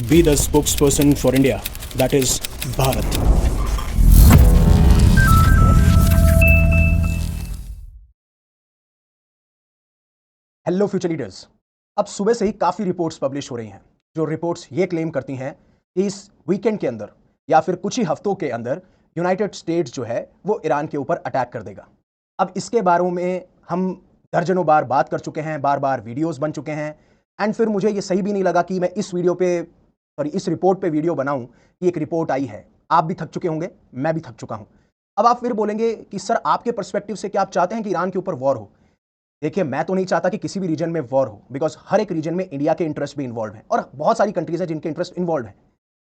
be the spokesperson for India, that is Bharat. Hello future leaders. अब सुबह से ही काफ़ी रिपोर्ट्स पब्लिश हो रही हैं जो रिपोर्ट्स ये क्लेम करती हैं कि इस वीकेंड के अंदर या फिर कुछ ही हफ्तों के अंदर यूनाइटेड स्टेट्स जो है वो ईरान के ऊपर अटैक कर देगा। अब इसके बारे में हम दर्जनों बार बात कर चुके हैं, बार बार वीडियोस बन चुके हैं, एंड फिर मुझे ये सही भी नहीं लगा कि मैं इस रिपोर्ट पे वीडियो बनाऊं कि एक रिपोर्ट आई है। आप भी थक चुके होंगे, मैं भी थक चुका हूं। अब आप फिर बोलेंगे कि सर आपके पर्सपेक्टिव से क्या आप चाहते हैं कि ईरान के ऊपर वॉर हो? देखिए, मैं तो नहीं चाहता कि किसी भी रीजन में वॉर हो, बिकॉज हर एक रीजन में इंडिया के इंटरेस्ट भी इन्वॉल्व हैं और बहुत सारी कंट्रीज हैं जिनके इंटरेस्ट इन्वॉल्व हैं।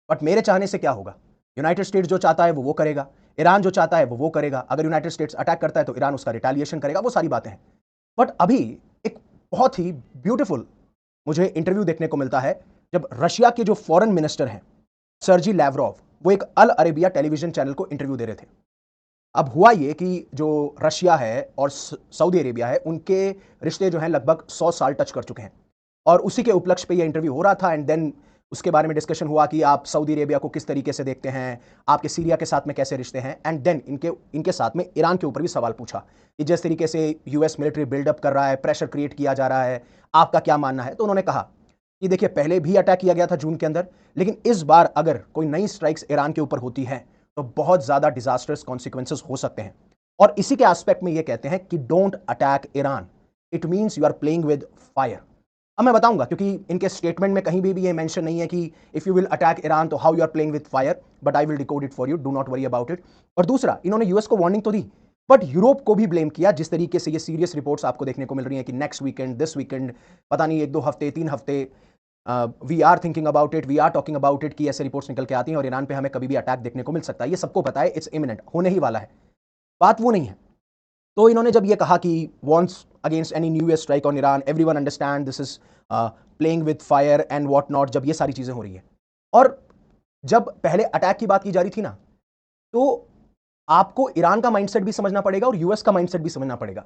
बट मेरे चाहने से क्या होगा? यूनाइटेड स्टेट्स जो चाहता है वो करेगा, ईरान जो चाहता है वो करेगा। अगर यूनाइटेड स्टेट्स अटैक करता है तो ईरान उसका रिटेलिएशन करेगा, वो सारी बातें हैं। बट अभी एक बहुत ही ब्यूटीफुल मुझे इंटरव्यू देखने को मिलता है जब रशिया के जो फॉरेन मिनिस्टर हैं सर्जी लैवरोव, वो एक अल अरेबिया टेलीविजन चैनल को इंटरव्यू दे रहे थे। अब हुआ ये कि जो रशिया है और सऊदी अरेबिया है, उनके रिश्ते जो हैं लगभग 100 साल टच कर चुके हैं और उसी के उपलक्ष्य पे ये इंटरव्यू हो रहा था। एंड देन उसके बारे में डिस्कशन हुआ कि आप सऊदी अरेबिया को किस तरीके से देखते हैं, आपके सीरिया के साथ में कैसे रिश्ते हैं। एंड देन इनके साथ में ईरान के ऊपर भी सवाल पूछा कि जिस तरीके से यूएस मिलिट्री बिल्डअप कर रहा है, प्रेशर क्रिएट किया जा रहा है, आपका क्या मानना है? तो उन्होंने कहा कि देखिए, पहले भी अटैक किया गया था जून के अंदर, लेकिन इस बार अगर कोई नई स्ट्राइक्स ईरान के ऊपर होती है तो बहुत ज्यादा डिजास्टर्स कॉन्सिक्वेंसेस हो सकते हैं। और इसी के एस्पेक्ट में ये कहते हैं कि don't attack Iran, it means you are playing with fire. अब मैं बताऊंगा, क्योंकि इनके स्टेटमेंट में कहीं भी ये मेंशन नहीं है कि if you will attack Iran तो how you are playing with fire, but I will decode it for you, do not worry about it. और दूसरा, इन्होंने यूएस को वार्निंग तो दी, बट यूरोप को भी ब्लेम किया। जिस तरीके से ये सीरियस रिपोर्ट्स आपको देखने को मिल रही हैं कि नेक्स्ट वीकेंड, दिस वीकेंड, पता नहीं 1-2 हफ्ते, 3 हफ्ते, we are thinking about it, we are talking about it, कि ऐसे रिपोर्ट्स निकल के आती हैं और ईरान पे हमें कभी भी अटैक देखने को मिल सकता है। ये सबको पता है, इट्स इमिनेंट, होने ही वाला है। बात वो नहीं है। तो इन्होंने जब ये कहा कि wants against any new strike on Iran, everyone understand this is playing with fire and what not, जब ये सारी चीजें हो रही है और जब पहले अटैक की बात की जा रही थी ना, तो आपको ईरान का माइंडसेट भी समझना पड़ेगा और यूएस का माइंडसेट भी समझना पड़ेगा।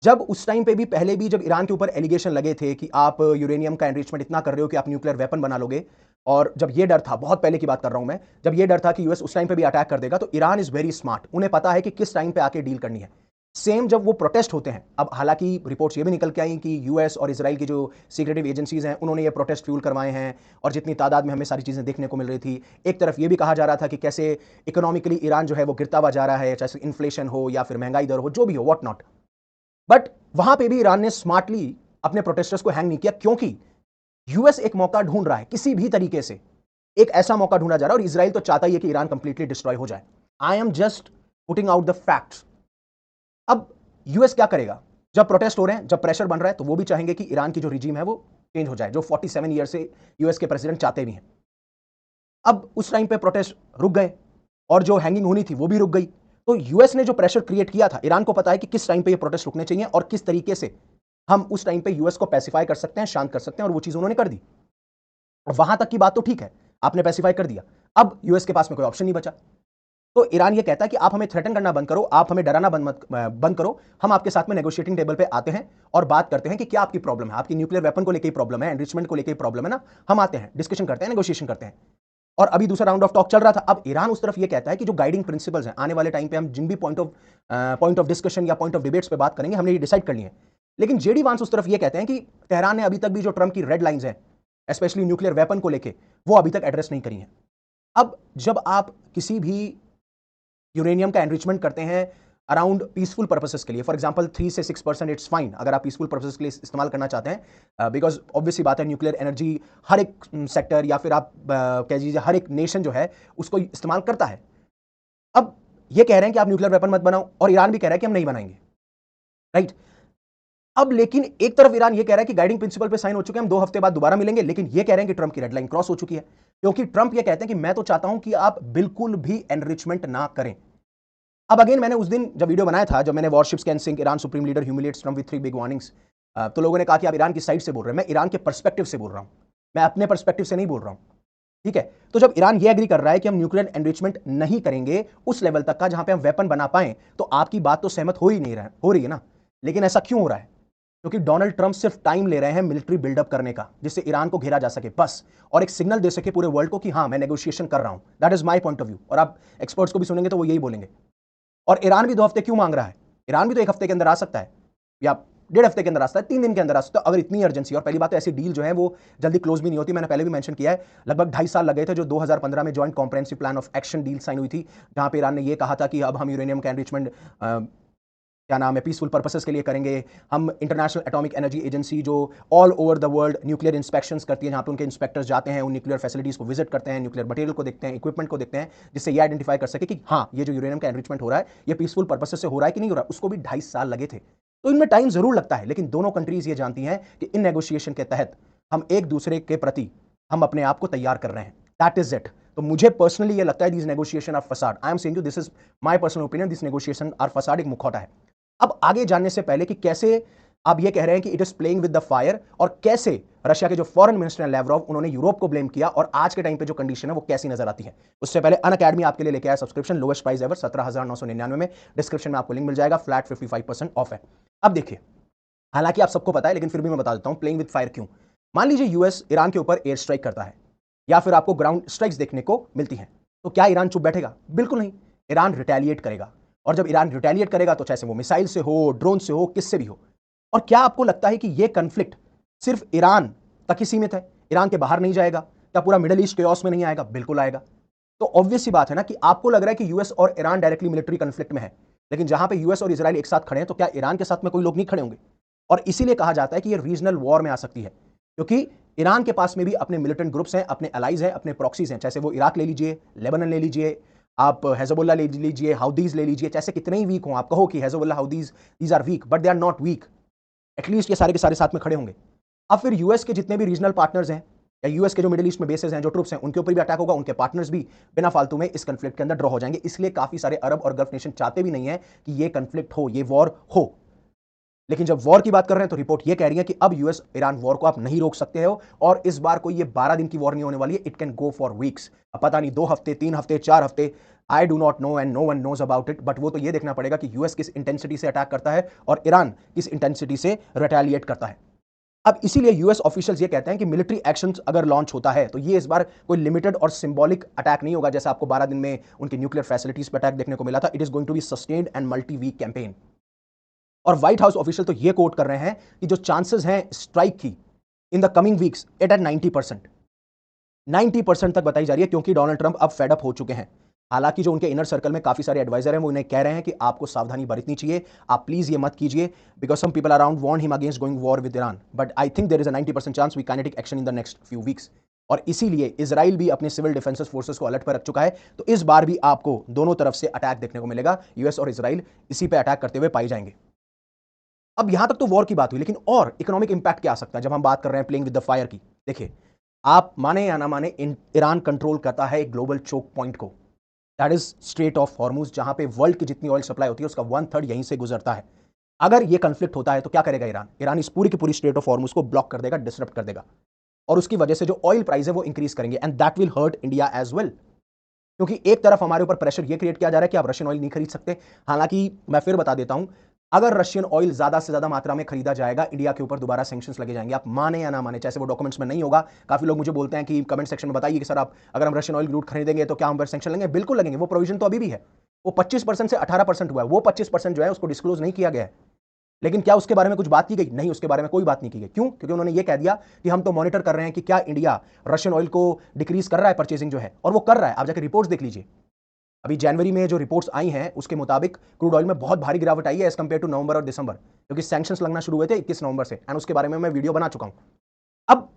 जब उस टाइम पे भी पहले भी जब ईरान के ऊपर एलिगेशन लगे थे कि आप यूरेनियम का एनरिचमेंट इतना कर रहे हो कि आप न्यूक्लियर वेपन बना लोगे, और जब ये डर था, बहुत पहले की बात कर रहा हूं मैं, जब ये डर था कि यूएस उस टाइम पे भी अटैक कर देगा, तो ईरान इज वेरी स्मार्ट, उन्हें पता है कि किस टाइम पे आके डील करनी है। सेम जब वो प्रोटेस्ट होते हैं, अब हालांकि रिपोर्ट्स ये भी निकल के आई कि यूएस और इजराइल की जो सीक्रेटिव एजेंसीज हैं उन्होंने ये प्रोटेस्ट फ्यूल करवाए हैं और जितनी तादाद में हमें सारी चीजें देखने को मिल रही थी। एक तरफ ये भी कहा जा रहा था कि कैसे इकोनॉमिकली ईरान जो है वो गिरता हुआ जा रहा है, चाहे इन्फ्लेशन हो या फिर महंगाई दर हो, जो भी हो, व्हाट नॉट। बट वहां पे भी ईरान ने स्मार्टली अपने प्रोटेस्टर्स को हैंग नहीं किया, क्योंकि यूएस एक मौका ढूंढ रहा है, किसी भी तरीके से एक ऐसा मौका ढूंढा जा रहा है, और इसराइल तो चाहता ही है कि ईरान कंप्लीटली डिस्ट्रॉय हो जाए। I am just putting out the facts. अब यूएस क्या करेगा? जब प्रोटेस्ट हो रहे हैं, जब प्रेशर बन रहा है, तो वो भी चाहेंगे कि ईरान की जो रिजीम है वो चेंज हो जाए, जो 47 ईयर से यूएस के प्रेसिडेंट चाहते भी हैं। अब उस टाइम पे प्रोटेस्ट रुक गए और जो हैंगिंग होनी थी वो भी रुक गई। तो यूएस ने जो प्रेशर क्रिएट किया था, ईरान को पता है कि किस टाइम पे ये प्रोटेस्ट रुकने चाहिए और किस तरीके से हम उस टाइम पे यूएस को पैसिफाई कर सकते हैं, शांत कर सकते हैं, और वो चीज उन्होंने कर दी। वहां तक की बात तो ठीक है, आपने पैसिफाई कर दिया। अब यूएस के पास में कोई ऑप्शन नहीं बचा। तो ईरान ये कहता है कि आप हमें थ्रेटन करना बंद करो, आप हमें डराना बंद करो, हम आपके साथ में नेगोशिएटिंग टेबल पे आते हैं और बात करते हैं कि क्या आपकी प्रॉब्लम है, आपकी न्यूक्लियर वेपन को लेकर प्रॉब्लम है, एनरिचमेंट को लेकर प्रॉब्लम है ना, हम आते हैं, डिस्कशन करते हैं, नेगोशिएशन करते हैं। और अभी दूसरा राउंड ऑफ टॉक चल रहा था। अब ईरान उस तरफ ये कहता है कि जो गाइडिंग प्रिंसिपल्स हैं, आने वाले टाइम पे हम जिन भी पॉइंट ऑफ डिस्कशन या पॉइंट ऑफ डिबेट्स पे बात करेंगे, हमने ये डिसाइड कर लिया है। लेकिन जेडी वांस उस तरफ ये कहते हैं कि तेहरान ने अभी तक भी जो ट्रम्प की रेड लाइंस हैं, स्पेशली न्यूक्लियर वेपन को लेके, वो अभी तक एड्रेस नहीं करी हैं। अब जब आप किसी भी यूरेनियम का एनरिचमेंट करते हैं अराउंड पीसफुल पर्पसेस के लिए, फॉर एग्जांपल 3 से 6% इट्स फाइन अगर आप पीसफुल पर्पसेस के लिए इस्तेमाल करना चाहते हैं, बिकॉज ऑब्वियसली बात है, न्यूक्लियर एनर्जी हर एक सेक्टर या फिर आप कह लीजिए हर एक नेशन जो है उसको इस्तेमाल करता है। अब ये कह रहे हैं कि आप न्यूक्लियर वेपन मत बनाओ, और ईरान भी कह रहा है कि हम नहीं बनाएंगे, राइट? अब लेकिन एक तरफ ईरान ये कह रहा है कि गाइडिंग प्रिंसिपल पे साइन हो चुके हैं, हम 2 हफ्ते बाद दोबारा मिलेंगे, लेकिन ये कह रहे हैं कि ट्रंप की रेड लाइन क्रॉस हो चुकी है, क्योंकि ट्रंप ये कहते हैं कि मैं तो चाहता हूं कि आप बिल्कुल भी एनरिचमेंट ना करें। अब अगेन, मैंने उस दिन जब वीडियो बनाया था, जब मैंने warships can sink, Iran supreme leader humiliates Trump with 3 big warnings, तो लोगों ने कहा कि आप ईरान की साइड से बोल रहे हैं। मैं ईरान के पर्सपेक्टिव से बोल रहा हूं, मैं अपने पर्सपेक्टिव से नहीं बोल रहा हूं, ठीक है? तो जब ईरान ये एग्री कर रहा है कि हम न्यूक्लियर एनरिचमेंट नहीं करेंगे उस लेवल तक का जहां पे हम वेपन बना पाए, तो आपकी बात तो सहमत हो रही है ना। लेकिन ऐसा क्यों हो रहा है? क्योंकि डोनाल्ड ट्रंप सिर्फ टाइम ले रहे हैं मिलिट्री बिल्डअप करने का, जिससे ईरान को घेरा जा सके बस, और एक सिग्नल दे सके पूरे वर्ल्ड को कि हाँ मैं नेगोशिएशन कर रहा हूं। That is my point of view, और आप एक्सपर्ट्स को भी सुनेंगे तो वो यही बोलेंगे। और ईरान भी 2 हफ्ते क्यों मांग रहा है? ईरान भी तो 1 हफ्ते के अंदर आ सकता है, या 1.5 हफ्ते के अंदर आ सकता है, 3 दिन के अंदर आ सकता है, अगर इतनी अर्जेंसी। और पहली बात तो ऐसी डील जो है वो जल्दी क्लोज भी नहीं होती। मैंने पहले भी मेंशन किया है, लगभग 2.5 साल लगे थे जो 2015 में joint comprehensive plan of action deal sign हुई थी, जहां पे ईरान ने ये कहा था कि अब हम यूरेनियम का एनरिचमेंट क्या नाम है पीसफुल पर्पसेस के लिए करेंगे। हम इंटरनेशनल एटॉमिक एनर्जी एजेंसी जो all over the world nuclear inspections करती है, जहां पे उनके इंस्पेक्टर्स जाते हैं, उन न्यूक्लियर फैसिलिटीज को विजिट करते हैं, न्यूक्लियर मटेरियल को देखते हैं, इक्विपमेंट को देखते हैं, जिससे ये आइडेंटिफाई कर सके कि हाँ ये जो यूरेनियम का एनरिचमेंट हो रहा है ये पीसफुल पर्पसेस से हो रहा है कि नहीं हो रहा है। उसको भी 2.5 साल लगे थे। तो इनमें टाइम जरूर लगता है, लेकिन दोनों कंट्रीज ये जानती हैं कि इन नेगोशिएशन के तहत हम एक दूसरे के प्रति हम अपने आप को तैयार कर रहे हैं। That is it. तो मुझे पर्सनली ये लगता है this negotiation are facade. I am saying you, this is my personal opinion, this negotiation are facade, एक मुखौटा है। अब आगे जानने से पहले कि कैसे आप ये कह रहे हैं कि it is playing with the fire, और कैसे रशिया के जो फॉरेन मिनिस्टर हैं लैवरोव, उन्होंने यूरोप को ब्लेम किया, और आज के टाइम पे जो कंडीशन है वो कैसी नजर आती है, उससे पहले अनअकैडमी आपके लिए लेके आया सब्सक्रिप्शन, लोवेस्ट प्राइस एवर 17,999 में। डिस्क्रिप्शन में आपको लिंक मिल जाएगा, फ्लैट 55% ऑफ है। अब देखिए, हालांकि आप सबको पता है लेकिन फिर भी मैं बता देता हूं प्लेइंग विद फायर क्यों। मान लीजिए यूएस ईरान के ऊपर एयर स्ट्राइक करता है, या फिर आपको ग्राउंड स्ट्राइक्स देखने को मिलती हैं, तो क्या ईरान चुप बैठेगा? बिल्कुल नहीं। ईरान रिटेलिएट करेगा, और जब ईरान रिटेलिएट करेगा तो चाहे वो मिसाइल से हो, ड्रोन से हो, किससे भी हो। और क्या आपको लगता है कि यह कन्फ्लिक्ट सिर्फ ईरान तक ही सीमित है, ईरान के बाहर नहीं जाएगा? क्या पूरा मिडिल ईस्ट केओस में नहीं आएगा? बिल्कुल आएगा। तो ऑब्वियस सी बात है ना कि आपको लग रहा है कि यूएस और ईरान डायरेक्टली मिलिट्री कन्फ्लिक्ट में है, लेकिन जहां पे यूएस और इजराइल एक साथ खड़े हैं, तो क्या ईरान के साथ में कोई लोग नहीं खड़े होंगे? और इसीलिए कहा जाता है कि ये रीजनल वॉर में आ सकती है, क्योंकि ईरान के पास में भी अपने मिलिटेंट ग्रुप्स हैं, अपने अलाइज हैं, अपने प्रॉक्सीज हैं, चाहे वो इराक ले लीजिए, लेबनन ले लीजिए, आप हेजबुल्ला ले लीजिए, हाउदीज ले लीजिए, चाहे कितने ही वीक हो, आप कहो कि Hezbollah, Houthis, these are weak, but they are not weak. At least ये सारे के सारे साथ में खड़े होंगे। अब फिर यूएस के जितने भी रीजनल पार्टनर्स हैं, या यूएस के जो मिडिल ईस्ट में बेसेस हैं, जो ट्रुप्स हैं, उनके ऊपर भी अटैक होगा, उनके पार्टनर्स भी बिना फालतू में इस कंफ्लिक्ट के अंदर ड्रॉ हो जाएंगे। इसलिए काफी सारे अरब और गल्फ नेशन चाहते भी नहीं है कि ये कंफ्लिक्ट हो, ये वॉर हो। लेकिन जब वॉर की बात कर रहे हैं तो रिपोर्ट ये कह रही है कि अब यूएस ईरान वॉर को आप नहीं रोक सकते हो, और इस बार कोई ये 12 दिन की वॉर नहीं होने वाली है, it can go for weeks. अब पता नहीं 2 हफ्ते, 3 हफ्ते, 4 हफ्ते, I do not know and no one knows about it, but वो तो ये देखना पड़ेगा कि यूएस किस इंटेंसिटी से अटैक करता है और ईरान किस इंटेंसिटी से रिटेलिएट करता है। अब इसीलिए यूएस ऑफिशियल्स ये कहते हैं कि मिलिट्री एक्शंस अगर लॉन्च होता है तो ये इस बार कोई लिमिटेड और सिंबॉलिक अटैक नहीं होगा, जैसा आपको 12 दिन में उनकी न्यूक्लियर फैसिलिटीज पर अटैक देखने को मिला था। It is going to be sustained and multi week campaign. और व्हाइट हाउस ऑफिशियल तो ये कोट कर रहे हैं कि जो चांसेस हैं स्ट्राइक की in the coming weeks, it at 90%। 90% तक बताई जा रही है, क्योंकि डोनाल्ड ट्रंप अब फेड अप हो चुके हैं। हालांकि जो उनके इनर सर्कल में काफी सारे एडवाइजर हैं, वो उन्हें कह रहे हैं कि आपको सावधानी बरतनी चाहिए, आप प्लीज ये मत कीजिए, because some people around warn him against going war with Iran, but I think there is a 90% chance we kinetic action in the next few weeks. और इसीलिए इजराइल भी अपने सिविल डिफेंसेस फोर्सेस को alert पर रख चुका है। तो इस बार भी आपको दोनों तरफ से अटैक देखने को मिलेगा, यूएस और इजराइल इसी पे अटैक करते हुए पाई जाएंगे। अब यहां तक तो वॉर की बात हुई, लेकिन और इकोनॉमिक इंपैक्ट क्या आ सकता है जब हम बात कर रहे हैं प्लेइंग विद द फायर की। देखिए, आप माने या ना माने, ईरान कंट्रोल करता है एक ग्लोबल चोक पॉइंट को, that is straight of Hormuz, जहां पे वर्ल्ड की जितनी ऑयल सप्लाई होती है उसका 1/3 यहीं से गुजरता है। अगर ये कंफ्लिक्ट होता है तो क्या करेगा ईरान? ईरान इस पूरी की पूरी स्ट्रेट ऑफ हॉर्मुज को ब्लॉक कर देगा, डिसरप्ट कर देगा, और उसकी वजह से जो ऑयल प्राइस है वो इंक्रीज करेंगे, and that will hurt India as well. क्योंकि एक तरफ हमारे ऊपर प्रेशर ये क्रिएट किया जा रहा है कि आप रशियन ऑयल नहीं खरीद सकते। हालांकि मैं फिर बता देता हूं, अगर रशियन ऑयल ज्यादा से ज्यादा मात्रा में खरीदा जाएगा, इंडिया के ऊपर दोबारा सैंक्शंस लगे जाएंगे, आप माने या ना माने, चाहे वो डॉक्यूमेंट्स में नहीं होगा। काफी लोग मुझे बोलते हैं कि कमेंट सेक्शन में बताइए कि सर आप अगर हम रशियन ऑयल क्रूड खरीदेंगे तो क्या हम पर सैंक्शन लगेंगे? बिल्कुल लगेंगे, वो प्रोविजन तो अभी भी है। वो 25% से 18% हुआ है, वो 25% जो है उसको डिस्क्लोज नहीं किया गया है। लेकिन क्या उसके बारे में कुछ बात की गई? नहीं, उसके बारे में कोई बात नहीं की गई। क्यों? क्योंकि उन्होंने ये कह दिया कि हम तो मॉनिटर कर रहे हैं कि क्या इंडिया रशियन ऑयल को डिक्रीज कर रहा है परचेजिंग जो है, और वो कर रहा है। आप जाकर रिपोर्ट्स देख लीजिए, अभी जनवरी में जो रिपोर्ट्स आई हैं उसके मुताबिक क्रूड ऑयल में बहुत भारी गिरावट आई है एज कंपेयर टू नवंबर और दिसंबर, क्योंकि सैंक्शंस लगना शुरू हुए थे 21 नवंबर से, एंड उसके बारे में मैं वीडियो बना चुका हूं। अब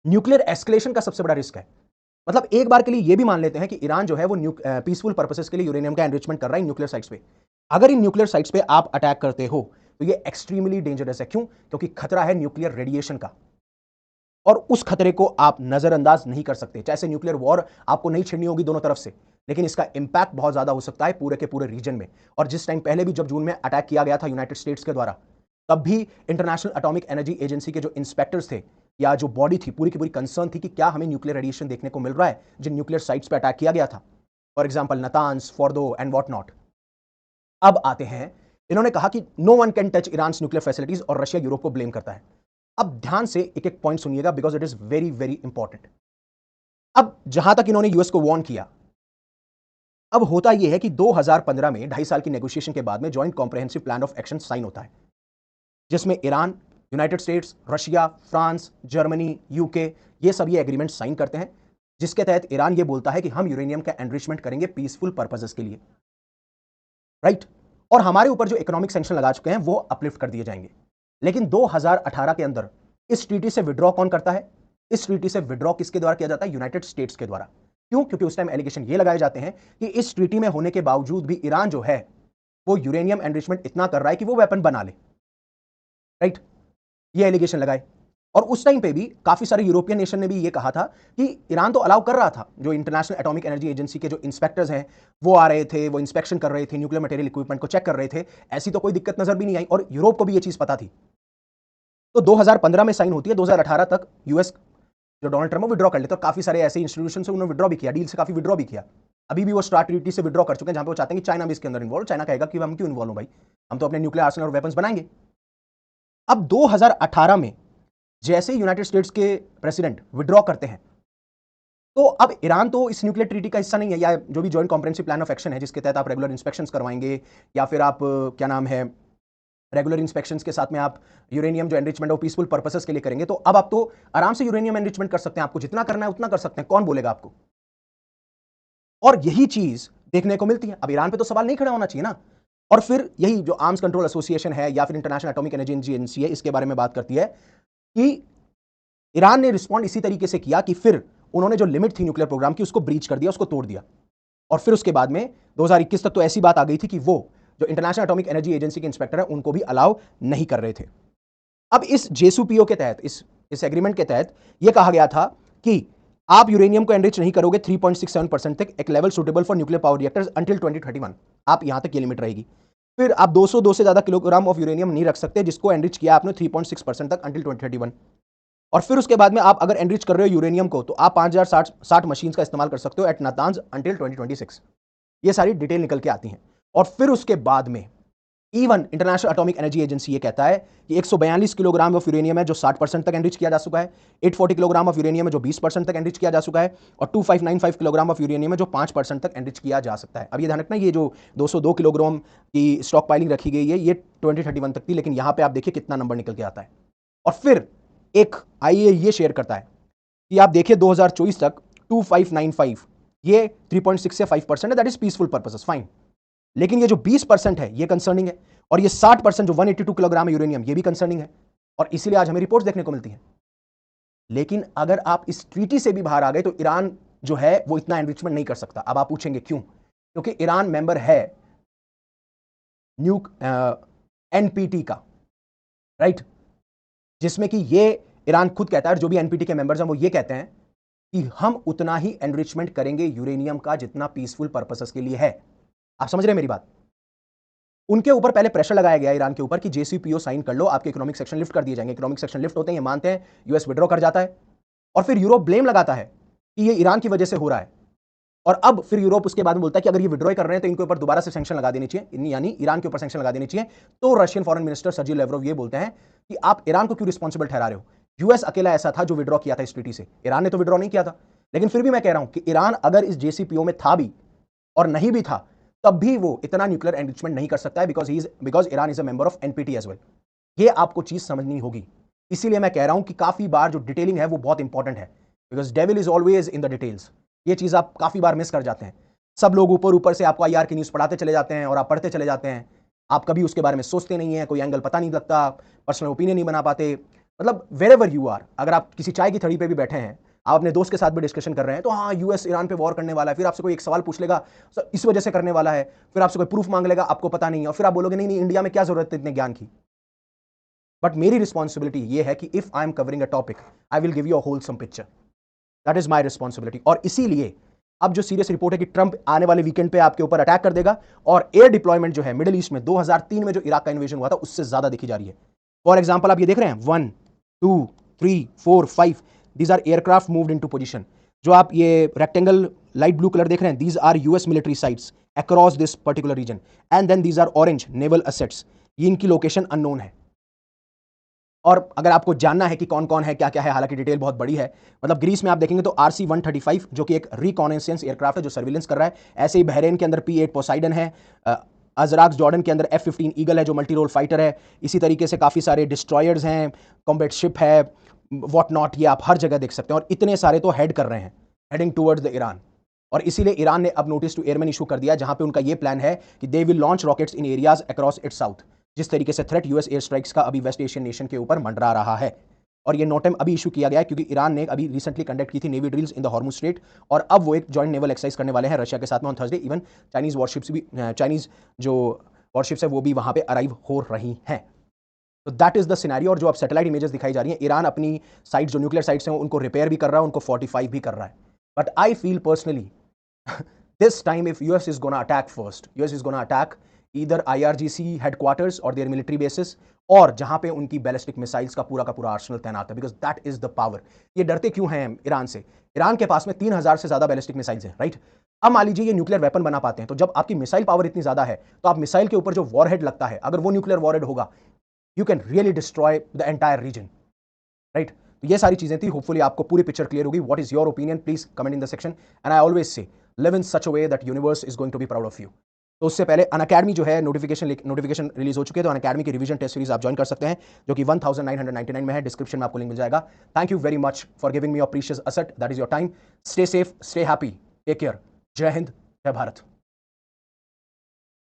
न्यूक्लियर एस्केलेशन का सबसे बड़ा रिस्क है। मतलब एक बार के लिए यह भी मान लेते हैं कि ईरान जो है वो पीसफुल पर्पसेस के लिए यूरेनियम का एनरिचमेंट कर रहा है न्यूक्लियर साइट्स पे। अगर इन न्यूक्लियर साइट्स पे आप अटैक करते हो तो ये एक्सट्रीमली डेंजरस है। क्यों? क्योंकि खतरा है न्यूक्लियर रेडिएशन का, और उस खतरे को आप नजरअंदाज नहीं कर सकते। चाहे न्यूक्लियर वॉर आपको नहीं छिड़नी होगी दोनों तरफ से, लेकिन इसका इंपैक्ट बहुत ज्यादा हो सकता है पूरे के पूरे रीजन में। और जिस टाइम पहले भी जब जून में अटैक किया गया था यूनाइटेड स्टेट्स के द्वारा, तब भी इंटरनेशनल एटॉमिक एनर्जी एजेंसी के जो इंस्पेक्टर्स थे या जो बॉडी थी, पूरी की पूरी कंसर्न थी कि क्या हमें न्यूक्लियर रेडिएशन देखने को मिल रहा है जिन न्यूक्लियर साइट्स पर अटैक किया गया था, for example Natanz, Fordow and what not. अब आते हैं इन्होंने कहा कि no one can touch Iran nuclear facilities और रशिया यूरोप को ब्लेम करता है। अब ध्यान से एक एक पॉइंट सुनिएगा because it is very very important. अब जहां तक इन्होंने यूएस को वार्न किया, अब होता यह है कि 2015 में 2.5 साल की नेगोशिएशन के बाद में joint comprehensive plan of action sign होता है, जिसमें Iran, United States, Russia, France, Germany, UK ये सब ये एग्रीमेंट साइन करते हैं, जिसके तहत ईरान ये बोलता है कि हम यूरेनियम का एनरिचमेंट करेंगे पीसफुल पर्पसेस के लिए, राइट। और हमारे ऊपर जो इकोनॉमिक सैंक्शन लगा चुके हैं वो अपलिफ्ट कर दिए जाएंगे। लेकिन 2018 के अंदर इस ट्रीटी से विड्रॉ कौन करता है? इस ट्रीटी से विड्रॉ किसके द्वारा किया जाता है? यूनाइटेड स्टेट्स के द्वारा। क्यों? क्योंकि उस टाइम एलिगेशन ये लगाए जाते हैं कि इस ट्रीटी में होने के बावजूद भी ईरान जो है वो यूरेनियम एनरिचमेंट इतना कर रहा है कि वो वेपन बना ले, राइट। ये एलिगेशन लगाए। और उस टाइम पे भी काफी सारे यूरोपियन नेशन ने भी ये कहा था कि ईरान तो अलाउ कर रहा था, जो इंटरनेशनल एटॉमिक एनर्जी एजेंसी के जो इंस्पेक्टर्स हैं वो आ रहे थे, वो इंस्पेक्शन कर रहे थे, न्यूक्लियर मटेरियल इक्विपमेंट को चेक कर रहे थे, ऐसी तो कोई दिक्कत नजर भी नहीं आई और यूरोप को भी ये चीज पता थी। तो 2015 में साइन होती है, 2018 तक यूएस जो डोनाल्ड ट्रम्प विड्रॉ कर लेते, और काफी सारे ऐसे इंस्टीट्यूशन से उन्होंने विड्रॉ भी किया, डील से काफी विड्रॉ भी किया। अभी भी वो स्टार्ट ट्रीटी से विड्रॉ कर चुके हैं, जहां पे वो चाहते हैं कि चाइना भी इसके अंदर इन्वॉल्व। चाइना कहेगा कि हम क्यों इन्वॉल्व हो भाई, हम तो अपने न्यूक्लियर आर्सेनल और वेपन्स बनाएंगे। अब 2018 में जैसे यूनाइटेड स्टेट्स के प्रेसिडेंट विड्रॉ करते हैं, तो अब ईरान तो इस न्यूक्लियर ट्रीटी का हिस्सा नहीं है, या जो भी joint comprehensive plan of action है जिसके तहत आप रेगुलर इंस्पेक्शंस करवाएंगे, या फिर आप क्या नाम है रेगुलर इंस्पेक्शंस के साथ में आप यूरेनियम जो एनरिचमेंट है पीसफुल पर्पसेस के लिए करेंगे, तो अब आप तो आराम से यूरेनियम एनरिचमेंट कर सकते हैं, आपको जितना करना है उतना कर सकते हैं, कौन बोलेगा आपको? और यही चीज देखने को मिलती है। अब ईरान पे तो सवाल नहीं खड़ा होना चाहिए ना। और फिर यही जो आर्म्स कंट्रोल एसोसिएशन है या फिर इंटरनेशनल एटॉमिक एनर्जी एजेंसी है, इसके बारे में बात करती है कि ईरान ने रिस्पॉन्ड इसी तरीके से किया कि फिर उन्होंने जो लिमिट थी न्यूक्लियर प्रोग्राम की उसको ब्रीच कर दिया, उसको तोड़ दिया। और फिर उसके बाद में 2021 तक तो ऐसी बात आ गई थी कि वो जो इंटरनेशनल एटॉमिक एनर्जी एजेंसी के इंस्पेक्टर है उनको भी अलाउ नहीं कर रहे थे। अब इस जेसूपीओ के तहत, इस एग्रीमेंट के तहत यह कहा गया था कि आप यूरेनियम को एनरिच नहीं करोगे 3.67% तक, एक level suitable for nuclear power reactors until 2031। आप यहां तक ये लिमिट रहेगी। फिर आप 202 से ज्यादा किलोग्राम ऑफ यूरेनियम नहीं रख सकते जिसको एनरिच किया आपने 3.6% तक अंटिल 2031। और फिर उसके बाद में आप अगर एनरिच कर रहे हो यूरेनियम को तो आप 5060 मशीन का इस्तेमाल कर सकते हो एट नातांज अंटिल 2026। ये सारी डिटेल निकल के आती हैं। और फिर उसके बाद में even international atomic energy agency ये कहता है कि 142 किलोग्राम ऑफ यूरेनियम है जो 60% तक एनरिच किया जा चुका है, 840 किलोग्राम ऑफ यूरेनियम है जो 20% तक एनरिच किया जा चुका है, और 2595 किलोग्राम ऑफ यूरेनियम है जो 5% तक एनरिच किया जा सकता है। अब ये ध्यान रखना, ये जो 202 किलोग्राम की स्टॉक पाइलिंग रखी गई है ये 2031 तक थी, लेकिन यहां पर आप देखिए कितना नंबर निकल के आता है। और फिर एक आईए ये शेयर करता है कि आप देखिए 2024 तक 2595 ये 3.6 से 5% है, that is peaceful purposes, fine. लेकिन ये जो 20% है ये कंसर्निंग है, और ये 60% जो 182 किलोग्राम यूरेनियम ये भी कंसर्निंग है, और इसीलिए आज हमें रिपोर्ट्स देखने को मिलती हैं। लेकिन अगर आप इस ट्रीटी से भी बाहर आ गए तो ईरान जो है वो इतना एनरिचमेंट नहीं कर सकता। अब आप पूछेंगे क्यों? क्योंकि ईरान मेंबर है न्यूक एनपीटी का, राइट, जिसमें कि ये ईरान खुद कहता है, जो भी एनपीटी के मेंबर्स हैं वो ये कहते हैं कि हम उतना ही एनरिचमेंट करेंगे यूरेनियम का जितना पीसफुल पर्पसेस के लिए है। आप समझ रहे हैं मेरी बात? उनके ऊपर पहले प्रेशर लगाया गया ईरान के ऊपर कि जेसीपीओ साइन कर लो, आपके इकोनॉमिक सेक्शन लिफ्ट कर दिए जाएंगे। इकोनॉमिक सेक्शन लिफ्ट होते हैं, ये मानते हैं, यूएस विड्रॉ कर जाता है, और फिर यूरोप ब्लेम लगाता है कि ये ईरान की वजह से हो रहा है। और अब फिर यूरोप उसके बाद में बोलता है कि अगर ये विड्रॉ कर रहे हैं तो इनके ऊपर दोबारा से सैंक्शन लगा देनी चाहिए, यानी ईरान के ऊपर सैंक्शन लगा देनी चाहिए। तो रशियन फॉरेन मिनिस्टर सर्जी लेवरोव ये बोलते हैं कि आप ईरान को क्यों रिस्पॉन्सिबल ठहरा रहे हो? यूएस अकेला ऐसा था जो विड्रॉ किया था इस ट्रीटी से, ईरान ने तो विड्रॉ नहीं किया था। लेकिन फिर भी मैं कह रहा हूं कि ईरान अगर इस जेसीपीओ में था भी और नहीं भी था तब भी वो इतना न्यूक्लियर एनरिचमेंट नहीं कर सकता है, because Iran is a member of NPT as well. ये आपको चीज समझनी होगी। इसीलिए मैं कह रहा हूं कि काफी बार जो डिटेलिंग है वो बहुत इंपॉर्टेंट है, because devil is always in the details. ये चीज आप काफी बार मिस कर जाते हैं। सब लोग ऊपर ऊपर से आपको आईआर की न्यूज पढ़ाते चले जाते हैं और आप पढ़ते चले जाते हैं, आप कभी उसके बारे में सोचते नहीं है, कोई एंगल पता नहीं लगता, पर्सनल ओपिनियन नहीं बना पाते। मतलब वेरेवर यू आर, अगर आप किसी चाय की थड़ी पे भी बैठे हैं, आप अपने दोस्त के साथ भी डिस्कशन कर रहे हैं, तो हाँ यूएस ईरान पे वॉर करने वाला है, फिर आपसे कोई एक सवाल पूछ लेगा इस वजह से करने वाला है, फिर आपसे कोई प्रूफ मांग लेगा, आपको पता नहीं है, और फिर आप बोलोगे नहीं नहीं इंडिया में क्या जरूरत है इतने ज्ञान की। बट मेरी रिस्पॉन्सिबिलिटी ये है कि if I am covering a topic I will give you a wholesome picture, that is my responsibility. और इसीलिए अब जो सीरियस रिपोर्ट है कि ट्रंप आने वाले वीकेंड पे आपके ऊपर अटैक कर देगा, और एयर डिप्लॉयमेंट जो है मिडिल ईस्ट में 2003 में जो इराक का इन्वेजन हुआ था उससे ज्यादा देखी जा रही है। फॉर एग्जाम्पल आप ये देख रहे हैं 1 2 3 4 5 these are aircraft moved into position. जो आप ये रेक्टेंगल लाइट ब्लू कलर देख रहे हैं, these are US military sites across this particular region, and then these are orange naval assets. ये इनकी लोकेशन अननोन है। और अगर आपको जानना है कि कौन कौन है, क्या क्या है, हालांकि डिटेल बहुत बड़ी है, मतलब ग्रीस में आप देखेंगे तो RC-135 जो कि एक रिकॉनेसेंस एयरक्राफ्ट है जो सर्विलेंस कर रहा है। ऐसे ही बहरेन के अंदर P-8 पोसाइडन है, अजराक्स जॉर्डन के अंदर F-15 ईगल है जो मल्टी रोल फाइटर है। इसी तरीके से काफ़ी सारे डिस्ट्रॉयर्स हैं, कॉम्बैट शिप है, वॉट नॉट, ये आप हर जगह देख सकते हैं। और इतने सारे तो हेड कर रहे हैं, हेडिंग टूवर्ड्स द ईरान। और इसीलिए ईरान ने अब नोटिस टू एयरमैन इशू कर दिया, जहां पे उनका ये प्लान है कि they will launch rockets in areas across its south. जिस तरीके से थ्रेट यूएस एयर स्ट्राइक्स का अभी वेस्ट एशियन नेशन के ऊपर मंडरा रहा है। और ये नोटम अभी इशू किया गया है क्योंकि ईरान ने अभी रिसेंटली कंडक्ट की थी navy drills in the Hormuz strait, और अब वो एक जॉइंट नेवल एक्सरसाइज करने वाले हैं रशिया के साथ में on Thursday. Even Chinese warships भी, चाइनीज जो वॉरशिप्स है वो भी वहां पे अराइव हो रही हैं। तो दैट इज द सिनेरियो। और जो अब सैटेलाइट इमेजेस दिखाई जा रही हैं, ईरान अपनी साइट जो न्यूक्लियर साइट्स हैं उनको रिपेयर भी कर रहा है, उनको फोर्टिफाई भी कर रहा है। But I feel personally this time if US is gonna attack first, US is gonna attack either IRGC headquarters or their military bases, और जहां पे उनकी बैलिस्टिक मिसाइल्स का पूरा आर्सेनल तैनात है, because that is the power. ये डरते क्यों हैं ईरान से? ईरान के पास में 3000 से ज्यादा बैलिस्टिक मिसाइल्स हैं, राइट? अब मान लीजिए ये न्यूक्लियर वेपन बना पाते हैं, तो जब आपकी मिसाइल पावर इतनी ज्यादा है तो आप मिसाइल के ऊपर जो वॉरहेड लगता है, अगर वो न्यूक्लियर वॉरहेड होगा, you can really destroy the entire region, right? तो ये सारी चीजें थी। होपफुली आपको पूरी पिक्चर क्लियर होगी। What is your opinion? Please comment in the section. And I always say live in such a way that universe is going to be proud of you. तो उससे पहले अनअकैडमी जो है notification release हो चुके हैं, तो अनअकैडमी की रिवीजन टेस्ट सीरीज आप ज्वाइन कर सकते हैं जो कि 1999 में है। डिस्क्रिप्शन में आपको लिंक मिल जाएगा। Thank you very much for giving me your precious asset, that is your time. Stay safe, stay happy, take care. जय हिंद, जय भारत।